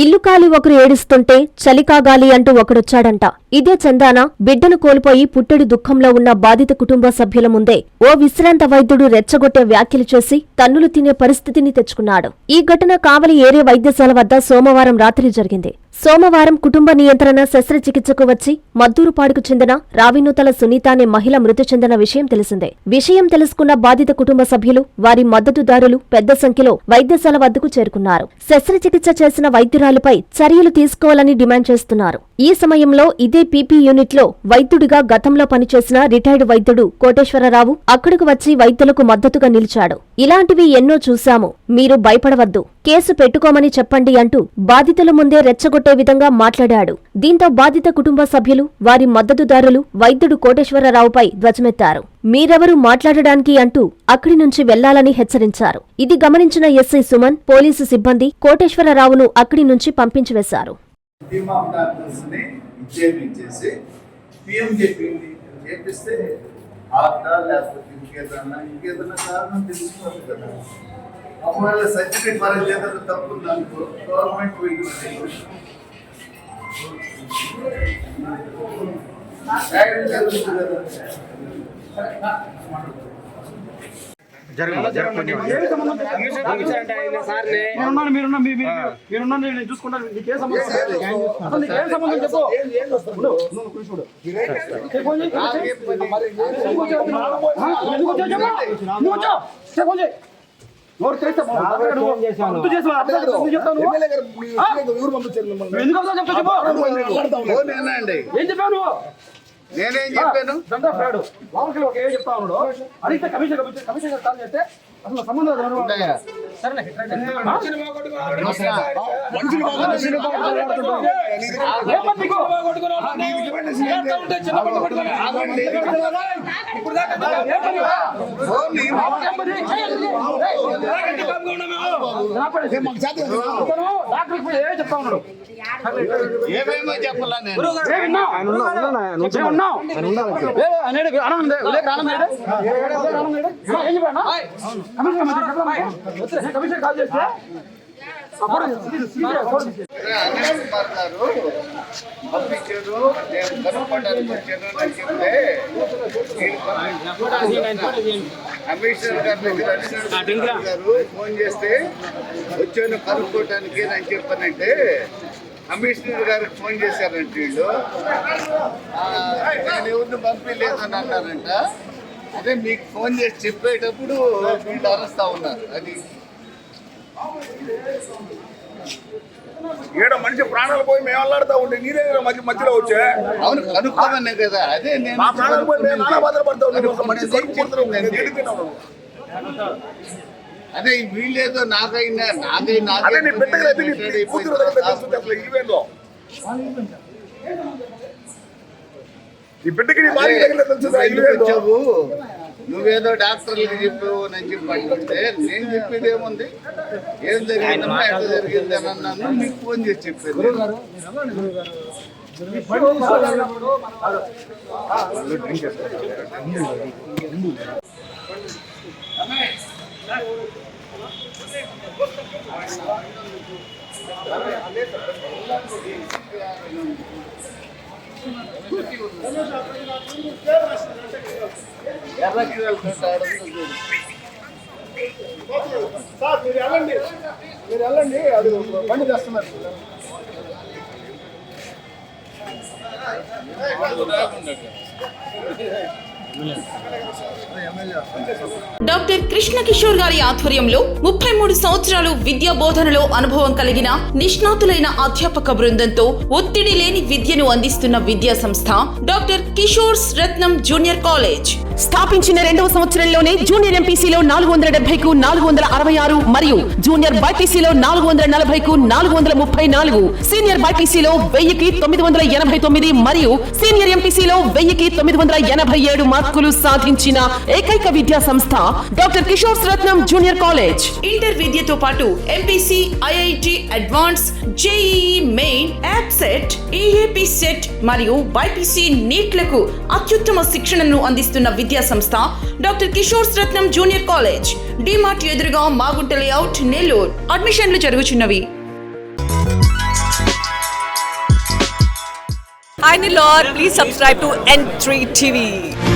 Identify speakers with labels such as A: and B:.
A: ఇల్లు కాలి ఒకరు ఏడుస్తుంటే చలికాగాలి అంటూ ఒకడొచ్చాడంట. ఇదే చందాన బిడ్డను కోల్పోయి పుట్టెడు దుఃఖంలో ఉన్న బాధిత కుటుంబ సభ్యుల ముందే ఓ విశ్రాంత వైద్యుడు రెచ్చగొట్టే వ్యాఖ్యలు చేసి తన్నులు తినే పరిస్థితిని తెచ్చుకున్నాడు. ఈ ఘటన కావలి ఏరియా వైద్యశాల వద్ద సోమవారం రాత్రి జరిగింది. సోమవారం కుటుంబ నియంత్రణ శస్త్రచికిత్సకు వచ్చి మద్దూరుపాడుకు చెందిన రావినూతల సునీత అనే మహిళ మృతి చెందిన విషయం తెలిసిందే. విషయం తెలుసుకున్న బాధిత కుటుంబ సభ్యులు, వారి మద్దతుదారులు పెద్ద సంఖ్యలో వైద్యశాల వద్దకు చేరుకున్నారు. శస్త్రచికిత్స చేసిన వైద్యురాలిపై చర్యలు తీసుకోవాలని డిమాండ్ చేస్తున్నారు. ఈ సమయంలో ఇదే పీపీ యూనిట్లో వైద్యుడిగా గతంలో పనిచేసిన రిటైర్డ్ వైద్యుడు కోటేశ్వరరావు అక్కడకు వచ్చి వైద్యులకు మద్దతుగా నిలిచాడు. ఇలాంటివి ఎన్నో చూశాము, మీరు భయపడవద్దు, కేసు పెట్టుకోమని చెప్పండి అంటూ బాధితుల ముందే రెచ్చగొట్టే విధంగా మాట్లాడాడు. దీంతో బాధిత కుటుంబ సభ్యులు, వారి మద్దతుదారులు వైద్యుడు కోటేశ్వరరావుపై ధ్వజమెత్తారు. మీరెవరు మాట్లాడడానికి అంటూ అక్కడి నుంచి వెళ్లాలని హెచ్చరించారు. ఇది గమనించిన ఎస్ఐ సుమన్, పోలీసు సిబ్బంది కోటేశ్వరరావును అక్కడి నుంచి పంపించివేశారు.
B: ఒకవేళ సర్టిఫికేట్ ఫారెన్ చేత తప్పు ఉందనుకో గవర్నమెంట్
C: చూసుకుంటాను. ఎవరు చేస్తే ఏం చెప్పావు నువ్వు?
B: నేనేం చెప్పాను?
C: ఏం చెప్తా ఉన్నాడు అడిగితే కమిషన్ కాల్ చేస్తే అసలు సంబంధం చెప్తా ఉన్నాడు.
B: ఏమేమో చెప్పాలా నేను
C: కమిషన్ కాల్ చేస్తే
B: పంపించారు, నేను కనుక్కోవడానికి వచ్చాను అని చెప్తే కమిషనర్ గారు ఫోన్ చేస్తే వచ్చాను కనుక్కోవటానికి అని చెప్పానంటే కమిషనర్ గారికి ఫోన్ చేశారంటే వీళ్ళు నేను ఎవరిని పంపించలేదని అన్నారంట. అదే మీకు ఫోన్ చేసి చెప్పేటప్పుడు వీళ్ళు అరుస్తా ఉన్నారు. అది
D: ఏడ మనిషి ప్రాణాలు పోయి మేము అల్లాడుతూ ఉంటే నీరే మధ్యలో వచ్చా.
B: అవును కనుక్కోమనే కదా. అదే నేను
D: ప్రాణాలు పోయి మేము నానా బాధపడతా ఉన్నాం. మనిషి
B: అదే వీళ్ళేదో నాకైనా
D: ఈ బిడ్డకి
B: నువ్వేదో డాక్టర్లకి చెప్పావు అని చెప్పంటే నేను చెప్పేది ఏముంది, ఏం జరిగిందమ్మా ఎట్లా జరిగింది అని అన్నాను. మీకు ఫోన్ చేసి చెప్పాను. ఎర్రకి వెళ్తుంటాడు.
D: మీరు వెళ్ళండి, అది బండి తెస్తున్నారు.
E: డాక్టర్ కృష్ణ కిషోర్ గారి ఆధ్వర్యంలో 33 సంవత్సరాలు విద్యా బోధనలో అనుభవం కలిగిన నిష్ణాతులైన అధ్యాపక బృందంతో ఒత్తిడి లేని విద్యను అందిస్తున్న విద్యా సంస్థ డాక్టర్ కిషోర్స్ రత్నం జూనియర్ కాలేజ్. స్థాపించిన 2వ సంవత్సరంలోనే జూనియర్ ఎంపీసీలో 470కు 466 మరియు జూనియర్ బైపీసీలో 440కు 434, సీనియర్ బైపీసీలో 1000కి 989 మరియు సీనియర్ ఎంపీసీలో 1000కి 987 మార్కులు సాధించిన ఏకైక విద్యా సంస్థ డాక్టర్ కిషోర్స్ రత్నం జూనియర్ కాలేజ్. ఇంటర్ విద్యతో పాటు MPC, IIT advance, JEE main, app set, EAP set మరియు బైపీసీ నీట్లకు అత్యుత్తమ శిక్షణను అందిస్తున్న విద్యా సంస్థ డాక్టర్ కిషోర్స్ రత్నం జూనియర్ కాలేజ్. డిమార్ట్ ఎదురుగా మాగుంట లేఅవుట్, నెల్లూరు. అడ్మిషన్లు జరుగుచున్నవి.
F: Hi Nilor, please subscribe to N3 TV.